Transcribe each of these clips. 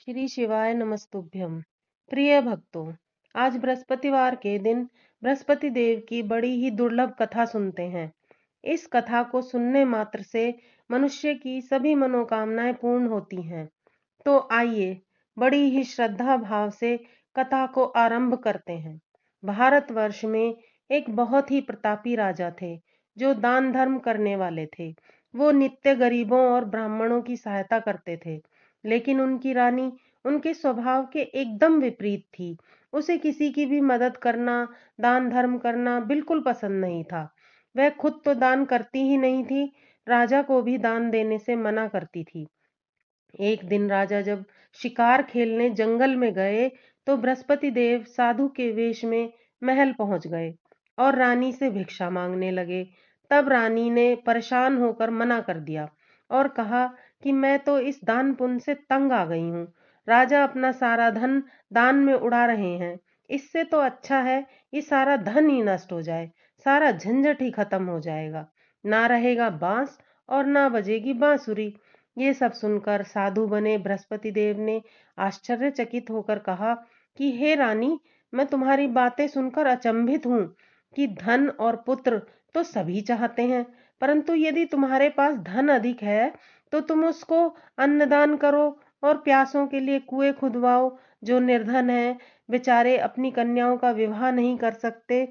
श्री शिवाय नमस्तुभ्यम। प्रिय भक्तों, आज बृहस्पतिवार के दिन बृहस्पति देव की बड़ी ही दुर्लभ कथा सुनते हैं। इस कथा को सुनने मात्र से मनुष्य की सभी मनोकामनाएं पूर्ण होती हैं। तो आइए बड़ी ही श्रद्धा भाव से कथा को आरंभ करते हैं। भारतवर्ष में एक बहुत ही प्रतापी राजा थे जो दान धर्म करने वाले थे। वो नित्य गरीबों और ब्राह्मणों की सहायता करते थे, लेकिन उनकी रानी उनके स्वभाव के एकदम विपरीत थी। उसे किसी की भी मदद करना, दान धर्म करना बिल्कुल पसंद नहीं था। वह खुद तो दान करती ही नहीं थी, राजा को भी दान देने से मना करती थी। एक दिन राजा जब शिकार खेलने जंगल में गए तो बृहस्पति देव साधु के वेश में महल पहुंच गए और रानी से भिक्षा मांगने लगे। तब रानी ने परेशान होकर मना कर दिया और कहा कि मैं तो इस दान पुण्य से तंग आ गई हूँ। राजा अपना सारा धन दान में उड़ा रहे हैं। इससे तो अच्छा है ये सारा धन ही नष्ट हो जाए, सारा झंझट ही खत्म हो जाएगा। ना रहेगा बांस और ना बजेगी बांसुरी। ये सब सुनकर साधु बने बृहस्पति देव ने आश्चर्यचकित होकर कहा कि हे रानी, मैं तुम्हारी बातें सुनकर अचंभित हूँ कि धन और पुत्र तो सभी चाहते हैं, परंतु यदि तुम्हारे पास धन अधिक है तो तुम उसको अन्नदान करो और प्यासों के लिए कुएं खुदवाओ। जो निर्धन है, बेचारे अपनी कन्याओं का विवाह नहीं कर सकते,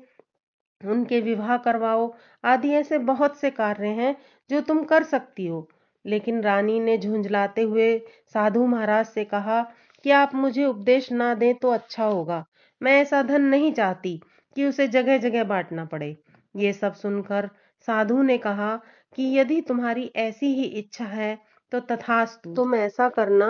उनके विवाह करवाओ। आदि ऐसे बहुत से कार्य हैं जो तुम कर सकती हो। लेकिन रानी ने झुंझलाते हुए साधु महाराज से कहा कि आप मुझे उपदेश ना दें तो अच्छा होगा। मैं ऐसा धन नहीं चाहती कि उसे जगह जगह बांटना पड़े। ये सब सुनकर साधु ने कहा कि यदि तुम्हारी ऐसी ही इच्छा है तो तथास्तु। तुम ऐसा करना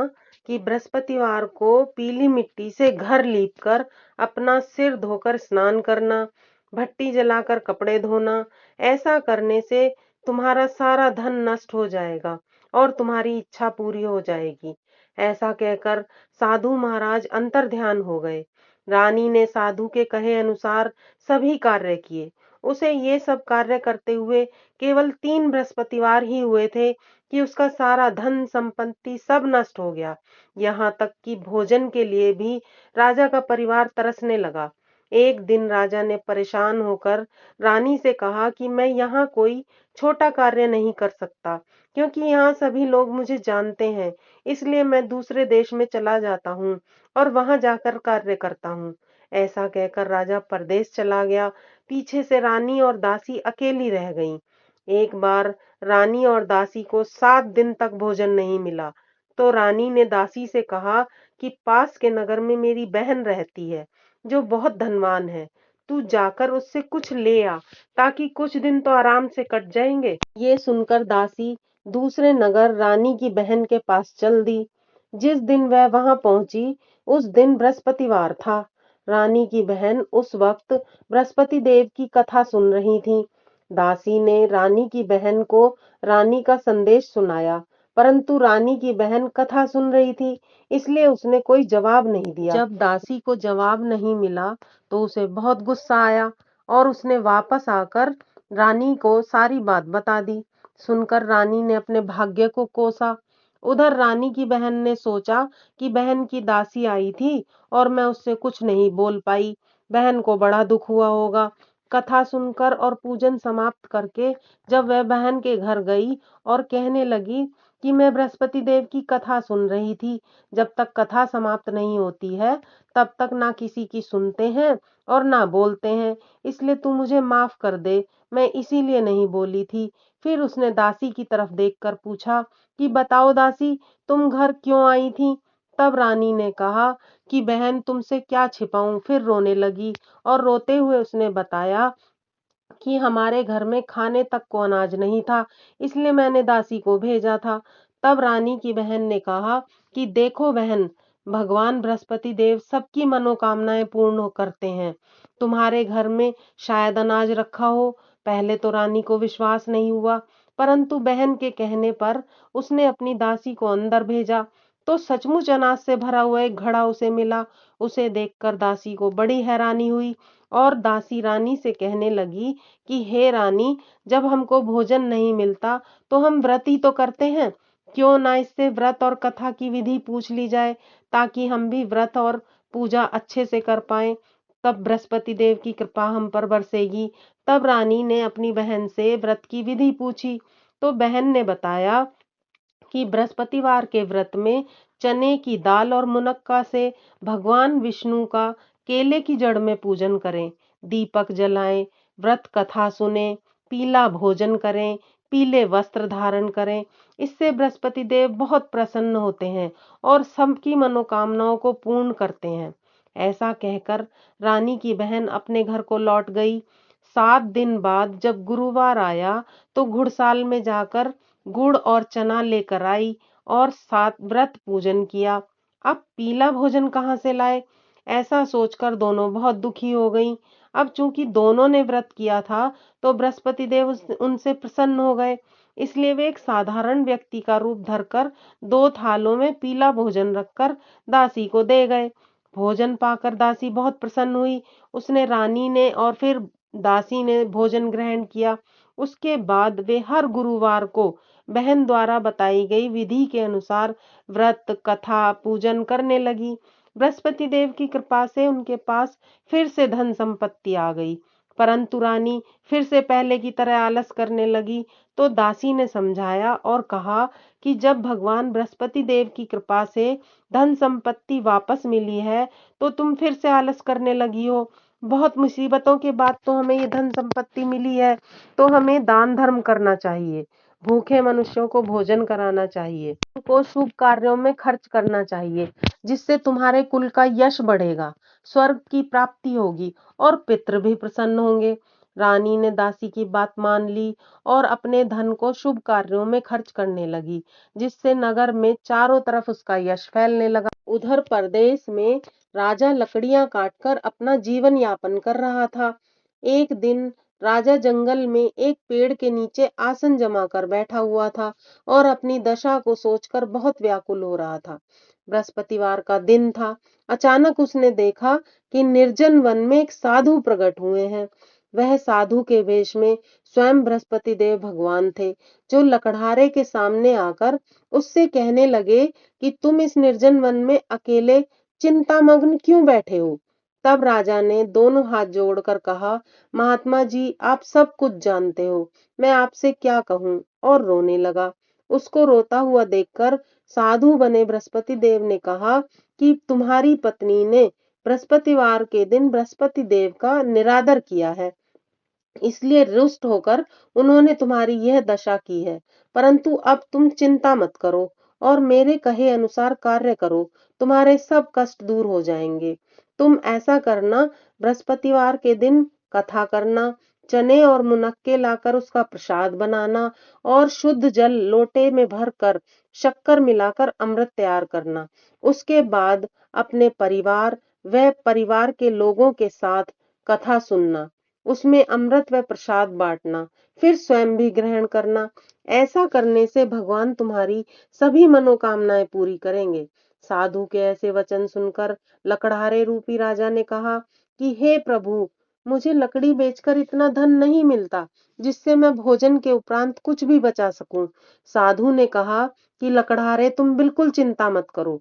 कि बृहस्पतिवार को पीली मिट्टी से घर लीपकर अपना सिर धोकर स्नान करना, भट्टी जलाकर कपड़े धोना। ऐसा करने से तुम्हारा सारा धन नष्ट हो जाएगा और तुम्हारी इच्छा पूरी हो जाएगी। ऐसा कहकर साधु महाराज अंतर्ध्यान हो गए। रानी ने साधु के कहे अनुसार सभी कार्य किए। उसे ये सब कार्य करते हुए केवल 3 बृहस्पतिवार ही हुए थे कि उसका सारा धन संपत्ति सब नष्ट हो गया। यहाँ तक कि भोजन के लिए भी राजा का परिवार तरसने लगा। एक दिन राजा ने परेशान होकर रानी से कहा कि मैं यहाँ कोई छोटा कार्य नहीं कर सकता, क्योंकि यहाँ सभी लोग मुझे जानते हैं। इसलिए मैं दूसरे देश में चला जाता हूँ और वहां जाकर कार्य करता हूँ। ऐसा कहकर राजा परदेश चला गया। पीछे से रानी और दासी अकेली रह गईं। एक बार रानी और दासी को 7 दिन तक भोजन नहीं मिला, तो रानी ने दासी से कहा कि पास के नगर में मेरी बहन रहती है जो बहुत धनवान है। तू जाकर उससे कुछ ले आ, ताकि कुछ दिन तो आराम से कट जाएंगे। ये सुनकर दासी दूसरे नगर रानी की बहन के पास चल दी। जिस दिन वह वहां पहुंची उस दिन बृहस्पतिवार था। रानी की बहन उस वक्त बृहस्पति देव की कथा सुन रही थी। दासी ने रानी की बहन को रानी का संदेश सुनाया, परंतु रानी की बहन कथा सुन रही थी, इसलिए उसने कोई जवाब नहीं दिया। जब दासी को जवाब नहीं मिला तो उसे बहुत गुस्सा आया और उसने वापस आकर रानी को सारी बात बता दी। सुनकर रानी ने अपने भाग्य को कोसा। उधर रानी की बहन ने सोचा कि बहन की दासी आई थी और मैं उससे कुछ नहीं बोल पाई, बहन को बड़ा दुख हुआ होगा। कथा सुनकर और पूजन समाप्त करके जब वह बहन के घर गई और कहने लगी कि मैं बृहस्पति देव की कथा सुन रही थी, जब तक कथा समाप्त नहीं होती है तब तक ना किसी की सुनते हैं और ना बोलते हैं, इसलिए तू मुझे माफ कर दे, मैं इसीलिए नहीं बोली थी। फिर उसने दासी की तरफ देखकर पूछा कि बताओ दासी, तुम घर क्यों आई थी? तब रानी ने कहा कि बहन तुमसे क्या छिपाऊं। फिर रोने लगी और रोते हुए उसने बताया कि हमारे घर में खाने तक को अनाज नहीं था, इसलिए मैंने दासी को भेजा था। तब रानी की बहन ने कहा कि देखो बहन, भगवान बृहस्पति देव सबकी मनोकामनाएं पूर्ण करते हैं। तुम्हारे घर में शायद अनाज रखा हो। पहले तो रानी को विश्वास नहीं हुआ, परंतु बहन के कहने पर उसने अपनी दासी को अंदर भेजा तो सचमुच अनाज से भरा हुआ एक घड़ा उसे मिला। उसे देखकर दासी को बड़ी हैरानी हुई और दासी रानी से कहने लगी कि हे रानी, जब हमको भोजन नहीं मिलता तो हम व्रत ही तो करते हैं, क्यों ना इससे व्रत और कथा की विधि पूछ ली जाए, ताकि हम भी व्रत और पूजा अच्छे से कर पाएं। तब बृहस्पति देव की कृपा हम पर बरसेगी। तब रानी ने अपनी बहन से व्रत की विधि पूछी। तो बहन ने बताया कि बृहस्पतिवार के व्रत में चने की दाल और मुनक्का से भगवान विष्णु का केले की जड़ में पूजन करें, दीपक जलाएं, व्रत कथा सुने, पीला भोजन करें, पीले वस्त्र धारण करें। इससे बृहस्पति देव बहुत प्रसन्न होते हैं और सबकी मनोकामनाओं को पूर्ण करते हैं। ऐसा कहकर रानी की बहन अपने घर को लौट गई। 7 दिन बाद जब गुरुवार आया तो घुड़साल में जाकर गुड़ और चना लेकर आई और सात व्रत पूजन किया। अब पीला भोजन कहाँ से लाए? ऐसा सोचकर दोनों बहुत दुखी हो गईं। अब चूंकि दोनों ने व्रत किया था तो बृहस्पति देव उनसे प्रसन्न हो गए। इसलिए वे एक साधारण व्यक्ति का रूप धरकर 2 थालों में पीला भोजन रखकर दासी को दे गए। भोजन पाकर दासी बहुत प्रसन्न हुई। उसने रानी ने और फिर दासी ने भोजन ग्रहण किया। उसके बाद वे हर गुरुवार को बहन द्वारा बताई गई विधि के अनुसार व्रत कथा पूजन करने लगी। बृहस्पति देव की कृपा से उनके पास फिर से धन संपत्ति आ गई। परंतु रानी फिर से पहले की तरह आलस करने लगी। तो दासी ने समझाया और कहा कि जब भगवान बृहस्पति देव की कृपा से धन संपत्ति वापस मिली है तो तुम फिर से आलस करने लगी हो। बहुत मुसीबतों के बाद तो हमें ये धन संपत्ति मिली है, तो हमें दान धर्म करना चाहिए, भूखे मनुष्यों को भोजन कराना चाहिए, को शुभ कार्यों में खर्च करना चाहिए, जिससे तुम्हारे कुल का यश बढ़ेगा, स्वर्ग की प्राप्ति होगी और पितृ भी प्रसन्न होंगे। रानी ने दासी की बात मान ली और अपने धन को शुभ कार्यों में खर्च करने लगी, जिससे नगर में चारों तरफ उसका यश फैलने लगा। उधर परदेश में राजा लकड़ियां काटकर अपना जीवन यापन कर रहा था। एक दिन राजा जंगल में एक पेड़ के नीचे आसन जमा कर बैठा हुआ था और अपनी दशा को सोचकर बहुत व्याकुल हो रहा था। बृहस्पतिवार का दिन था। अचानक उसने देखा कि निर्जन वन में एक साधु प्रकट हुए हैं। वह साधु के वेश में स्वयं बृहस्पति देव भगवान थे, जो लकड़हारे के सामने आकर उससे कहने लगे कि तुम इस निर्जन वन में अकेले चिंतामग्न क्यों बैठे हो? तब राजा ने दोनों हाथ जोड़कर कहा, महात्मा जी, आप सब कुछ जानते हो, मैं आपसे क्या कहूँ, और रोने लगा। उसको रोता हुआ देखकर साधु बने बृहस्पति देव ने कहा कि तुम्हारी पत्नी ने बृहस्पतिवार के दिन बृहस्पति देव का निरादर किया है, इसलिए रुष्ट होकर उन्होंने तुम्हारी यह दशा की है। परंतु अब तुम चिंता मत करो और मेरे कहे अनुसार कार्य करो, तुम्हारे सब कष्ट दूर हो जाएंगे। तुम ऐसा करना, बृहस्पतिवार के दिन कथा करना, चने और मुनक्के लाकर उसका प्रसाद बनाना और शुद्ध जल लोटे में भरकर शक्कर मिलाकर अमृत तैयार करना। उसके बाद अपने परिवार व परिवार के लोगों के साथ कथा सुनना, उसमें अमृत व प्रसाद बांटना, फिर स्वयं भी ग्रहण करना। ऐसा करने से भगवान तुम्हारी सभी मनोकामनाएं पूरी करेंगे। साधु के ऐसे वचन सुनकर लकड़हारे रूपी राजा ने कहा कि हे प्रभु, मुझे लकड़ी बेचकर इतना धन नहीं मिलता जिससे मैं भोजन के उपरांत कुछ भी बचा सकूं। साधु ने कहा कि लकड़हारे, तुम बिल्कुल चिंता मत करो,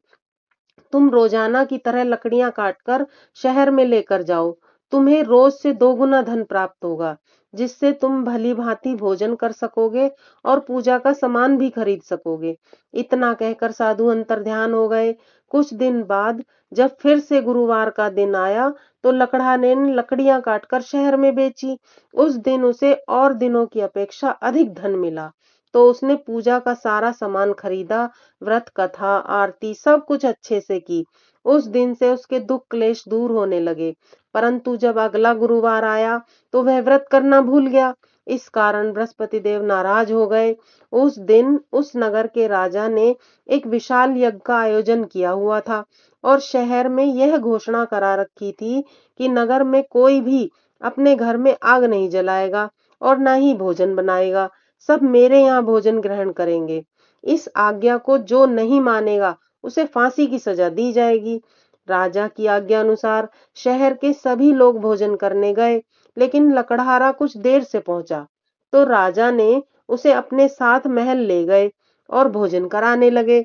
तुम रोजाना की तरह लकड़ियां काटकर शहर में लेकर जाओ, तुम्हें रोज से 2 गुना धन प्राप्त होगा, जिससे तुम भली भांति भोजन कर सकोगे और पूजा का सामान भी खरीद सकोगे। इतना कहकर साधु अंतर्ध्यान हो गए। कुछ दिन बाद जब फिर से गुरुवार का दिन आया तो लकड़हारे ने लकड़ियां काटकर शहर में बेची। उस दिन उसे और दिनों की अपेक्षा अधिक धन मिला, तो उसने पूजा का सारा सामान खरीदा, व्रत कथा आरती सब कुछ अच्छे से की। उस दिन से उसके दुख क्लेश दूर होने लगे। परंतु जब अगला गुरुवार आया तो वह व्रत करना भूल गया। इस कारण बृहस्पति देव नाराज हो गए। उस दिन उस नगर के राजा ने एक विशाल यज्ञ का आयोजन किया हुआ था और शहर में यह घोषणा करा रखी थी कि नगर में कोई भी अपने घर में आग नहीं जलाएगा और न ही भोजन बनाएगा, सब मेरे यहाँ भोजन ग्रहण करेंगे। इस आज्ञा को जो नहीं मानेगा उसे फांसी की सजा दी जाएगी। राजा की आज्ञा अनुसार शहर के सभी लोग भोजन करने गए, लेकिन लकड़हारा कुछ देर से पहुंचा। तो राजा ने उसे अपने साथ महल ले गए और भोजन कराने लगे।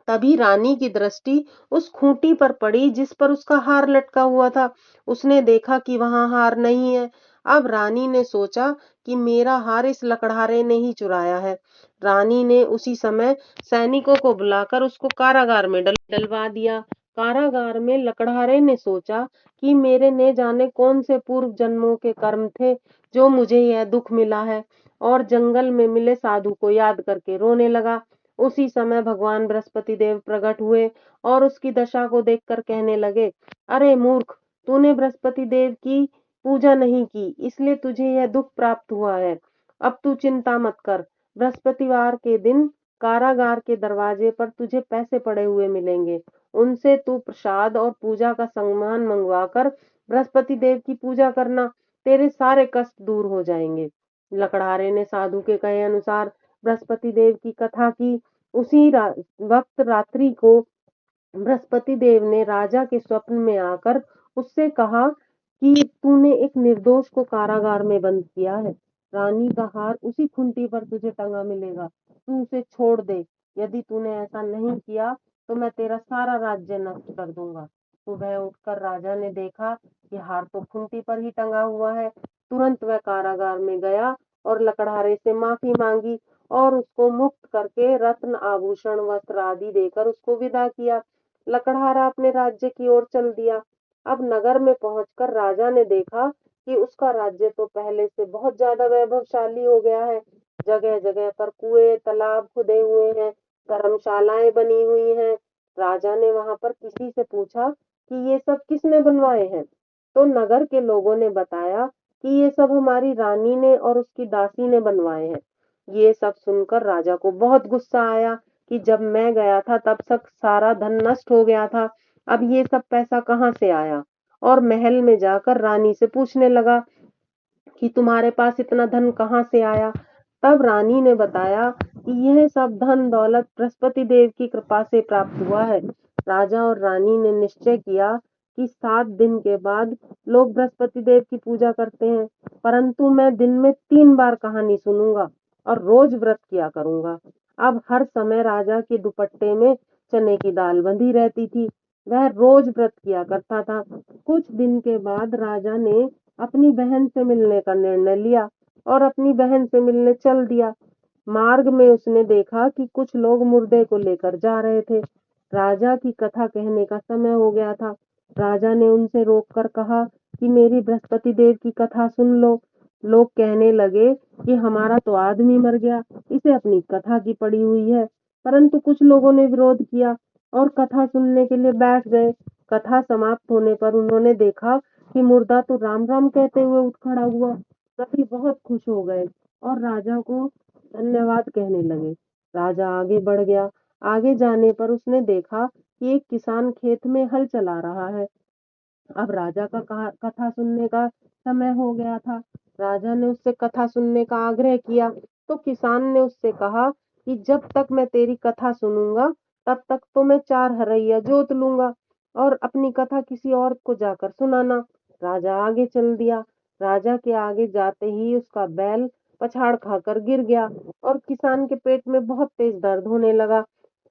तभी रानी की दृष्टि उस खूंटी पर पड़ी जिस पर उसका हार लटका हुआ था। उसने देखा कि वहां हार नहीं है। अब रानी ने सोचा कि मेरा हार इस लकड़हारे ने ही चुराया है। रानी ने उसी समय सैनिकों को बुलाकर उसको कारागार में डलवा दिया। कारागार में लकड़हारे ने सोचा कि मेरे ने जाने कौन से पूर्व जन्मों के कर्म थे जो मुझे यह दुख मिला है, और जंगल में मिले साधु को याद करके रोने लगा। उसी समय भगवान बृहस्पति देव प्रकट हुए और उसकी दशा को देखकर कहने लगे, अरे मूर्ख, तूने बृहस्पति देव की पूजा नहीं की, इसलिए तुझे यह दुख प्राप्त हुआ है। अब तू चिंता मत कर। बृहस्पतिवार के दिन कारागार के दरवाजे पर तुझे पैसे पड़े हुए मिलेंगे। उनसे तू प्रसाद और पूजा का सामान मंगवाकर बृहस्पति देव की पूजा करना। तेरे सारे कष्ट दूर हो जाएंगे। लकड़हारे ने साधु के कहे अनुसार बृहस्पति देव की कथा की। उसी वक्त रात्रि को बृहस्पति देव ने राजा के स्वप्न में आकर उससे कहा कि तूने एक निर्दोष को कारागार में बंद किया है। रानी का हार उसी खूंटी पर तुझे टंगा मिलेगा। तू उसे छोड़ दे। यदि तूने ऐसा नहीं किया तो मैं तेरा सारा राज्य नष्ट कर दूंगा। सुबह उठकर राजा ने देखा कि हार तो खूंटी पर ही टंगा हुआ है। तुरंत वह कारागार में गया और लकड़हारे से माफी मांगी और उसको मुक्त करके रत्न आभूषण वस्त्र आदि देकर उसको विदा किया। लकड़हारा अपने राज्य की ओर चल दिया। अब नगर में पहुंचकर राजा ने देखा कि उसका राज्य तो पहले से बहुत ज्यादा वैभवशाली हो गया है। जगह जगह पर कुएं तालाब खुदे हुए हैं, धर्मशालाएं बनी हुई हैं। राजा ने वहां पर किसी से पूछा कि ये सब किसने बनवाए हैं। तो नगर के लोगों ने बताया कि ये सब हमारी रानी ने और उसकी दासी ने बनवाए हैं। ये सब सुनकर राजा को बहुत गुस्सा आया कि जब मैं गया था तब तक सारा धन नष्ट हो गया था, अब ये सब पैसा कहाँ से आया। और महल में जाकर रानी से पूछने लगा कि तुम्हारे पास इतना धन कहाँ से आया। तब रानी ने बताया कि यह सब धन दौलत बृहस्पति देव की कृपा से प्राप्त हुआ है। राजा और रानी ने निश्चय किया कि 7 दिन के बाद लोग बृहस्पति देव की पूजा करते हैं, परंतु मैं दिन में 3 बार कहानी सुनूंगा और रोज व्रत किया करूंगा। अब हर समय राजा के दुपट्टे में चने की दाल बंधी रहती थी। वह रोज व्रत किया करता था। कुछ दिन के बाद राजा ने अपनी बहन से मिलने का निर्णय लिया और अपनी बहन से मिलने चल दिया। मार्ग में उसने देखा कि कुछ लोग मुर्दे को लेकर जा रहे थे। राजा की कथा कहने का समय हो गया था। राजा ने उनसे रोककर कहा कि मेरी बृहस्पति देव की कथा सुन लो। लोग कहने लगे कि हमारा तो आदमी मर गया, इसे अपनी कथा की पड़ी हुई है। परंतु कुछ लोगों ने विरोध किया और कथा सुनने के लिए बैठ गए। कथा समाप्त होने पर उन्होंने देखा कि मुर्दा तो राम राम कहते हुए उठ खड़ा हुआ। सभी बहुत खुश हो गए और राजा को धन्यवाद कहने लगे। राजा आगे बढ़ गया। आगे जाने पर उसने देखा कि एक किसान खेत में हल चला रहा है। अब राजा का कथा सुनने का समय हो गया था। राजा ने उससे कथा सुनने का आग्रह किया तो किसान ने उससे कहा कि जब तक मैं तेरी कथा सुनूंगा तब तक तो मैं 4 हरैया जोत लूंगा और अपनी कथा किसी और को जाकर सुनाना। राजा आगे चल दिया। राजा के आगे जाते ही उसका बैल पछाड़ खाकर गिर गया और किसान के पेट में बहुत तेज दर्द होने लगा।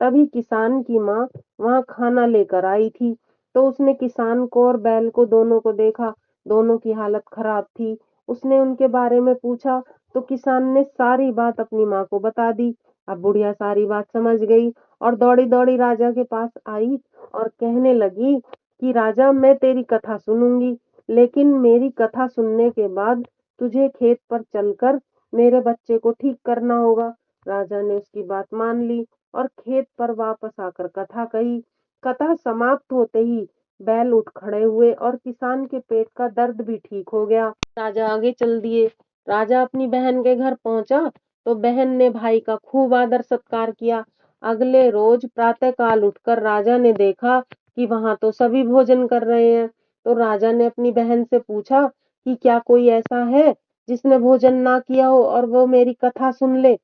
तभी किसान की माँ वहां खाना लेकर आई थी। तो उसने किसान को और बैल को दोनों को देखा। दोनों की हालत खराब थी। उसने उनके बारे में पूछा तो किसान ने सारी बात अपनी माँ को बता दी। अब बुढ़िया सारी बात समझ गई और दौड़ी दौड़ी राजा के पास आई और कहने लगी कि राजा, मैं तेरी कथा सुनूंगी, लेकिन मेरी कथा सुनने के बाद तुझे खेत पर चलकर मेरे बच्चे को ठीक करना होगा। राजा ने उसकी बात मान ली और खेत पर वापस आकर कथा कही। कथा समाप्त होते ही बैल उठ खड़े हुए और किसान के पेट का दर्द भी ठीक हो गया। राजा आगे चल दिए। राजा अपनी बहन के घर पहुंचा तो बहन ने भाई का खूब आदर सत्कार किया। अगले रोज प्रातःकाल उठकर राजा ने देखा कि वहां तो सभी भोजन कर रहे हैं। तो राजा ने अपनी बहन से पूछा कि क्या कोई ऐसा है जिसने भोजन ना किया हो और वो मेरी कथा सुन ले।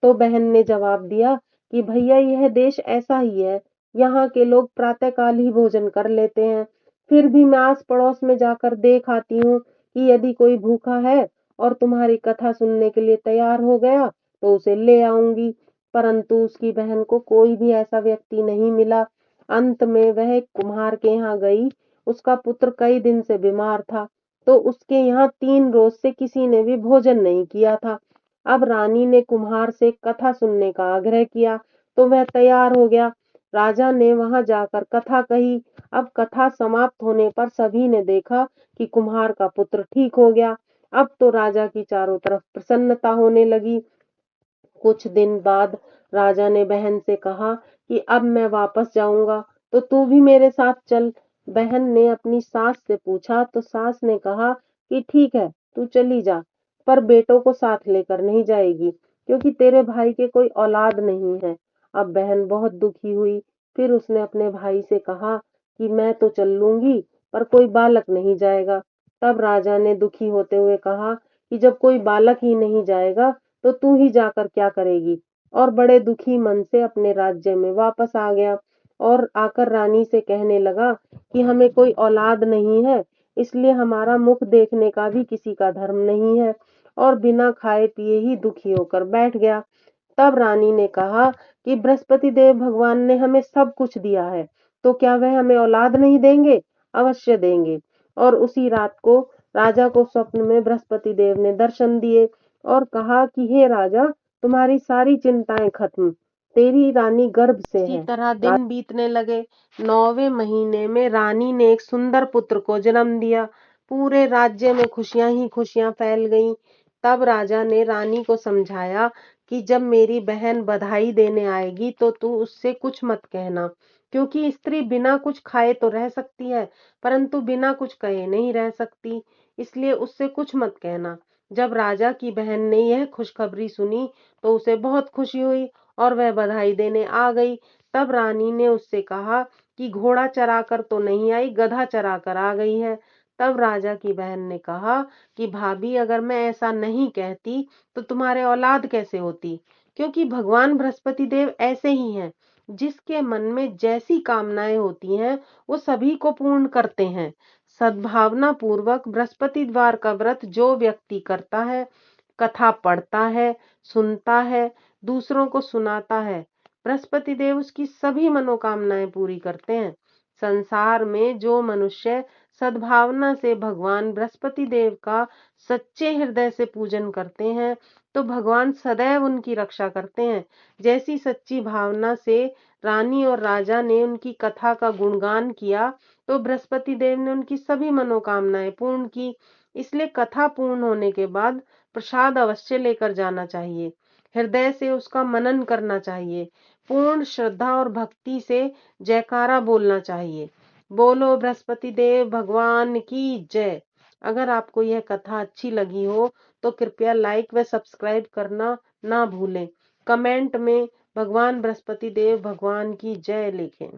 तो बहन ने जवाब दिया कि भैया, यह देश ऐसा ही है, यहाँ के लोग प्रातःकाल ही भोजन कर लेते हैं। फिर भी मैं आस पड़ोस में जाकर देख आती हूँ कि यदि कोई भूखा है और तुम्हारी कथा सुनने के लिए तैयार हो गया तो उसे ले आऊंगी। परंतु उसकी बहन को कोई भी ऐसा व्यक्ति नहीं मिला। अंत में वह एक कुम्हार के यहाँ गई। उसका पुत्र कई दिन से बीमार था, तो उसके यहाँ 3 रोज से किसी ने भी भोजन नहीं किया था। अब रानी ने कुम्हार से कथा सुनने का आग्रह किया, तो वह तैयार हो गया। राजा ने वहां जाकर कथा कही। अब कथा समाप्त होने पर सभी ने देखा कि कुम्हार का पुत्र ठीक हो गया। अब तो राजा की चारों तरफ प्रसन्नता होने लगी। कुछ दिन बाद राजा ने बहन से कहा कि अब मैं वापस जाऊंगा, तो तू भी मेरे साथ चल। बहन ने अपनी सास से पूछा, तो सास ने कहा कि ठीक है, तू चली जा, पर बेटों को साथ लेकर नहीं जाएगी, क्योंकि तेरे भाई के कोई औलाद नहीं है। अब बहन बहुत दुखी हुई। फिर उसने अपने भाई से कहा कि मैं तो चल लूंगी, पर कोई बालक नहीं जाएगा। तब राजा ने दुखी होते हुए कहा कि जब कोई बालक ही नहीं जाएगा, तो तू ही जाकर क्या करेगी। और बड़े दुखी मन से अपने राज्य में वापस आ गया और आकर रानी से कहने लगा कि हमें कोई औलाद नहीं है, इसलिए हमारा मुख देखने का भी किसी का धर्म नहीं है, और बिना खाए पिए ही दुखी होकर बैठ गया। तब रानी ने कहा कि बृहस्पति देव भगवान ने हमें सब कुछ दिया है, तो क्या वह हमें औलाद नहीं देंगे? अवश्य देंगे। और उसी रात को राजा को स्वप्न में बृहस्पति देव ने दर्शन दिए और कहा कि हे राजा, तुम्हारी सारी चिंताएं खत्म, तेरी रानी गर्भ से है। इसी तरह दिन बीतने लगे। 9वें महीने में रानी ने एक सुंदर पुत्र को जन्म दिया। पूरे राज्य में खुशियां ही खुशियां फैल गईं। तब राजा ने रानी को समझाया कि जब मेरी बहन बधाई देने आएगी, तो तू उससे कुछ मत कहना, क्योंकि स्त्री बिना कुछ खाए तो रह सकती है, परंतु बिना कुछ कहे नहीं रह सकती, इसलिए उससे कुछ मत कहना। जब राजा की बहन ने यह खुशखबरी सुनी, तो उसे बहुत खुशी हुई और वह बधाई देने आ गई। तब रानी ने उससे कहा कि घोड़ा चराकर तो नहीं आई, गधा चराकर आ गई है। तब राजा की बहन ने कहा कि भाभी, अगर मैं ऐसा नहीं कहती तो तुम्हारे औलाद कैसे होती, क्योंकि भगवान बृहस्पति देव ऐसे ही हैं, जिसके मन में जैसी कामनाएं होती हैं वो सभी को पूर्ण करते हैं। सद्भावना पूर्वक बृहस्पति द्वार का व्रत जो व्यक्ति करता है, कथा पढ़ता है, सुनता है, दूसरों को सुनाता है, बृहस्पति देव उसकी सभी मनोकामनाएं पूरी करते हैं। संसार में जो मनुष्य सद्भावना से भगवान बृहस्पति देव का सच्चे हृदय से पूजन करते हैं, तो भगवान सदैव उनकी रक्षा करते हैं। जैसी सच्ची भावना से रानी और राजा ने उनकी कथा का गुणगान किया, तो बृहस्पति देव ने उनकी सभी मनोकामनाएं पूर्ण की। इसलिए कथा पूर्ण होने के बाद प्रसाद अवश्य लेकर जाना चाहिए। हृदय से उसका मनन करना चाहिए। पूर्ण श्रद्धा और भक्ति से जयकारा बोलना चाहिए। बोलो बृहस्पति देव भगवान की जय। अगर आपको यह कथा अच्छी लगी हो, तो कृपया लाइक व सब्सक्राइब करना ना भूलें। कमेंट में भगवान बृहस्पति देव भगवान की जय लिखें।